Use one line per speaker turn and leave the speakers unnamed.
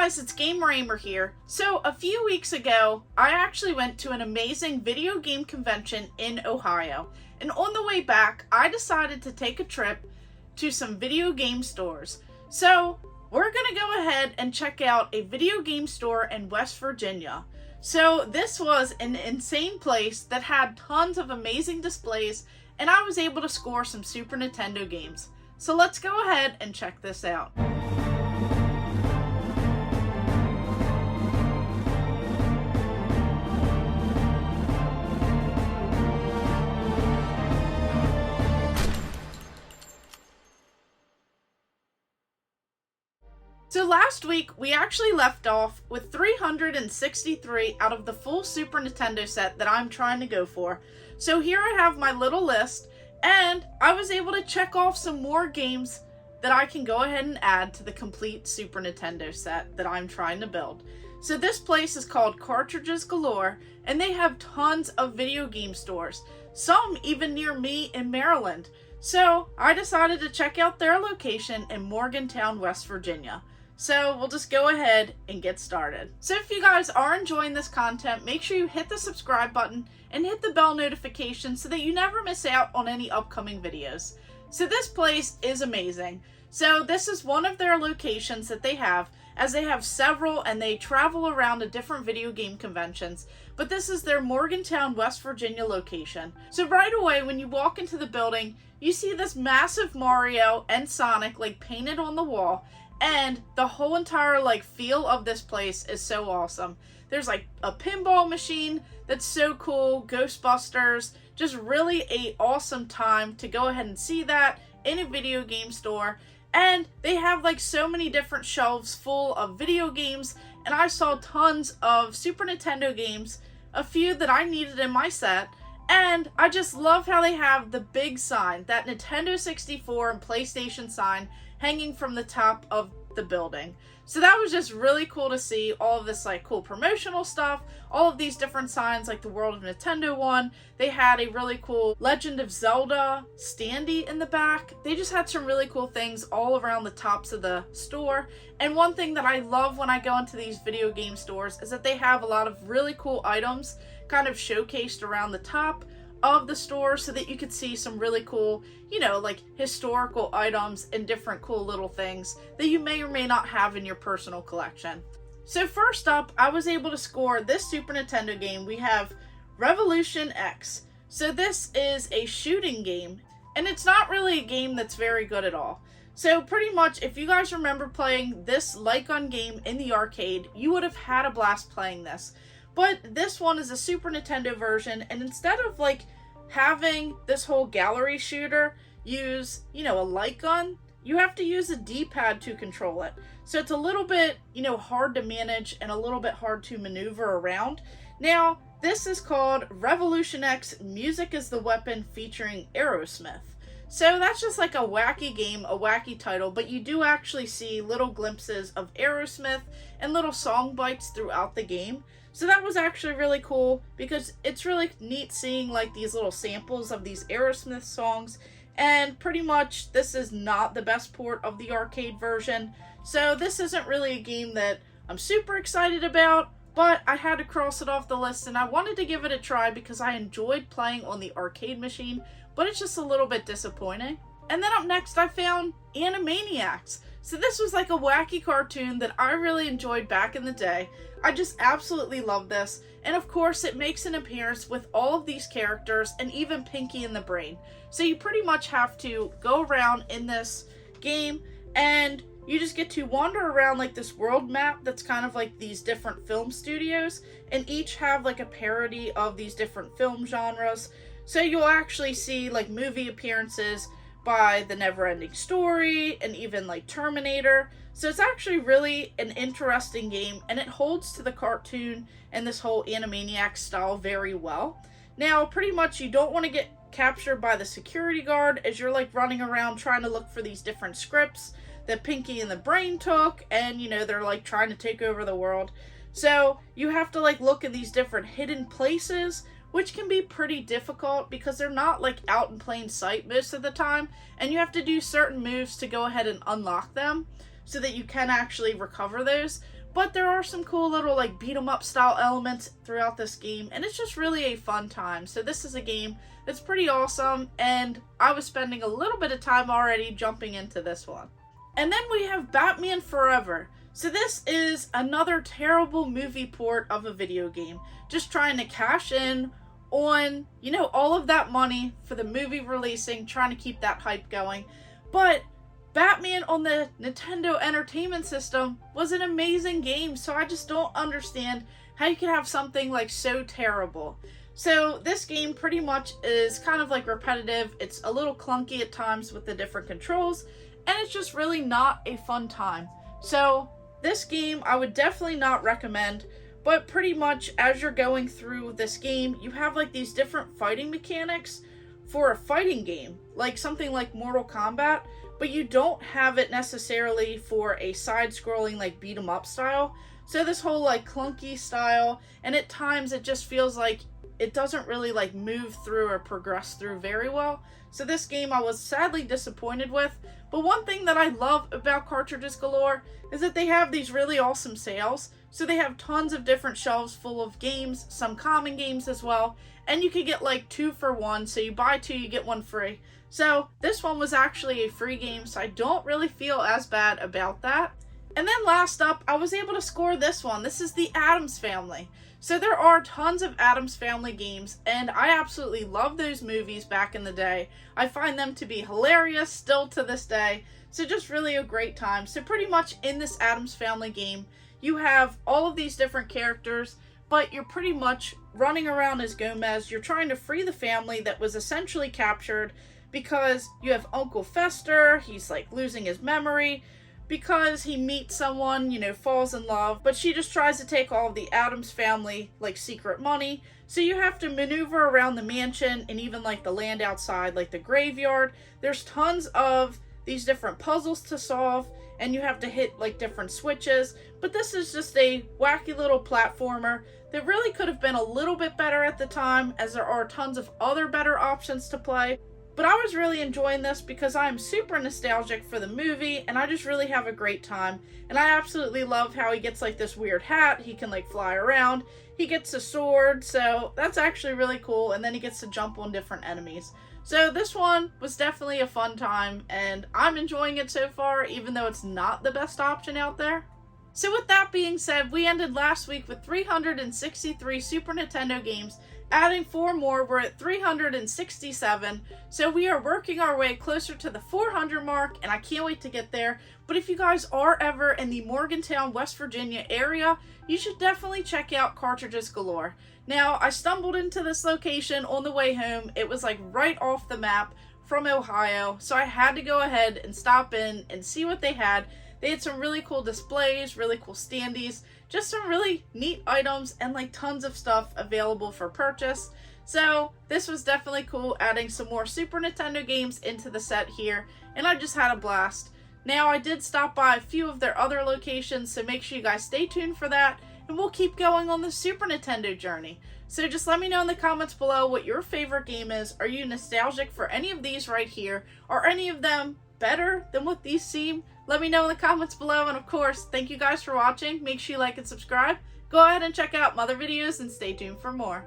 guys, it's Gamer Ahmer here. So a few weeks ago, I actually went to an amazing video game convention in Ohio. And on the way back, I decided to take a trip to some video game stores. So we're gonna go ahead and check out a video game store in West Virginia. So this was an insane place that had tons of amazing displays, and I was able to score some Super Nintendo games. So let's go ahead and check this out. So last week, we actually left off with 363 out of the full Super Nintendo set that I'm trying to go for. So here I have my little list, and I was able to check off some more games that I can go ahead and add to the complete Super Nintendo set that I'm trying to build. So this place is called Cartridges Galore, and they have tons of video game stores, some even near me in Maryland. So I decided to check out their location in Morgantown, West Virginia. So we'll just go ahead and get started. So if you guys are enjoying this content, make sure you hit the subscribe button and hit the bell notification so that you never miss out on any upcoming videos. So this place is amazing. So this is one of their locations that they have, as they have several and they travel around to different video game conventions. But this is their Morgantown, West Virginia location. So right away when you walk into the building, you see this massive Mario and Sonic painted on the wall. And the whole entire feel of this place is so awesome. There's a pinball machine that's so cool, Ghostbusters, just really a awesome time to go ahead and see that in a video game store. And they have so many different shelves full of video games, and I saw tons of Super Nintendo games, a few that I needed in my set. And I just love how they have the big sign, that Nintendo 64 and PlayStation sign hanging from the top of the building. So that was just really cool to see all of this cool promotional stuff, all of these different signs the World of Nintendo one. They had a really cool Legend of Zelda standee in the back. They just had some really cool things all around the tops of the store. And one thing that I love when I go into these video game stores is that they have a lot of really cool items kind of showcased around the top of the store so that you could see some really cool, historical items and different cool little things that you may or may not have in your personal collection. So first up, I was able to score this Super Nintendo game. We have Revolution X. So this is a shooting game, and it's not really a game that's very good at all. So pretty much, if you guys remember playing this light gun game in the arcade, you would have had a blast playing this. But this one is a Super Nintendo version, and instead of having this whole gallery shooter use, a light gun, you have to use a D-pad to control it. So it's a little bit, hard to manage and a little bit hard to maneuver around. Now, this is called Revolution X Music is the Weapon featuring Aerosmith. So that's just a wacky game, a wacky title, but you do actually see little glimpses of Aerosmith and little song bites throughout the game. So that was actually really cool because it's really neat seeing these little samples of these Aerosmith songs. And pretty much this is not the best port of the arcade version. So this isn't really a game that I'm super excited about, but I had to cross it off the list and I wanted to give it a try because I enjoyed playing on the arcade machine, but it's just a little bit disappointing. And then up next I found Animaniacs. So this was a wacky cartoon that I really enjoyed back in the day. I just absolutely love this. And of course it makes an appearance with all of these characters and even Pinky and the Brain. So you pretty much have to go around in this game and you just get to wander around this world map that's kind of these different film studios, and each have a parody of these different film genres. So you'll actually see movie appearances by The Neverending Story and even Terminator. So it's actually really an interesting game, and it holds to the cartoon and this whole Animaniacs style very well. Now, pretty much you don't want to get captured by the security guard as you're running around trying to look for these different scripts that Pinky and the Brain took, and they're trying to take over the world. So you have to look in these different hidden places, which can be pretty difficult because they're not out in plain sight most of the time, and you have to do certain moves to go ahead and unlock them so that you can actually recover those. but there are some cool little like beat 'em up style elements throughout this game, and it's just really a fun time. So this is a game that's pretty awesome, and I was spending a little bit of time already jumping into this one. And then we have Batman Forever. So this is another terrible movie port of a video game, just trying to cash in on, you know, all of that money for the movie releasing, trying to keep that hype going. But Batman on the Nintendo Entertainment System was an amazing game, so I just don't understand how you could have something like so terrible. So this game pretty much is kind of like repetitive. It's a little clunky at times with the different controls, and it's just really not a fun time. So this game I would definitely not recommend, but pretty much as you're going through this game, you have like these different fighting mechanics for a fighting game, like something like Mortal Kombat, but you don't have it necessarily for a side-scrolling like beat 'em up style. So this whole like clunky style, and at times it just feels like it doesn't really like move through or progress through very well. So this game I was sadly disappointed with. But one thing that I love about Cartridges Galore is that they have these really awesome sales. So they have tons of different shelves full of games, some common games as well, and you could get like 2 for 1, so you buy 2, you get 1 free. So this one was actually a free game, so I don't really feel as bad about that. And then last up, I was able to score this one. This is the Addams Family. So there are tons of Addams Family games, and I absolutely love those movies back in the day. I find them to be hilarious still to this day, so just really a great time. So pretty much in this Addams Family game, you have all of these different characters, but you're pretty much running around as Gomez. You're trying to free the family that was essentially captured because you have Uncle Fester. He's like losing his memory because he meets someone, you know, falls in love, but she just tries to take all of the Addams Family like secret money. So you have to maneuver around the mansion and even like the land outside, like the graveyard. There's tons of these different puzzles to solve, and you have to hit like different switches. But this is just a wacky little platformer that really could have been a little bit better at the time, as there are tons of other better options to play. But I was really enjoying this because I'm super nostalgic for the movie, and I just really have a great time. And I absolutely love how he gets like this weird hat. He can like fly around. He gets a sword, so that's actually really cool. And then he gets to jump on different enemies. So this one was definitely a fun time, and I'm enjoying it so far, even though it's not the best option out there. So with that being said, we ended last week with 363 Super Nintendo games. Adding 4 more, we're at 367. So we are working our way closer to the 400 mark, and I can't wait to get there. But if you guys are ever in the Morgantown, West Virginia area, you should definitely check out Cartridges Galore. Now, I stumbled into this location on the way home. It was like right off the map from Ohio, so I had to go ahead and stop in and see what they had. They had some really cool displays, really cool standees, just some really neat items, and like tons of stuff available for purchase. So this was definitely cool, adding some more Super Nintendo games into the set here, and I just had a blast. Now, I did stop by a few of their other locations, so make sure you guys stay tuned for that, and we'll keep going on the Super Nintendo journey. So just let me know in the comments below what your favorite game is. Are you nostalgic for any of these right here? Are any of them better than what these seem? Let me know in the comments below, and of course, thank you guys for watching. Make sure you like and subscribe. Go ahead and check out my other videos and stay tuned for more.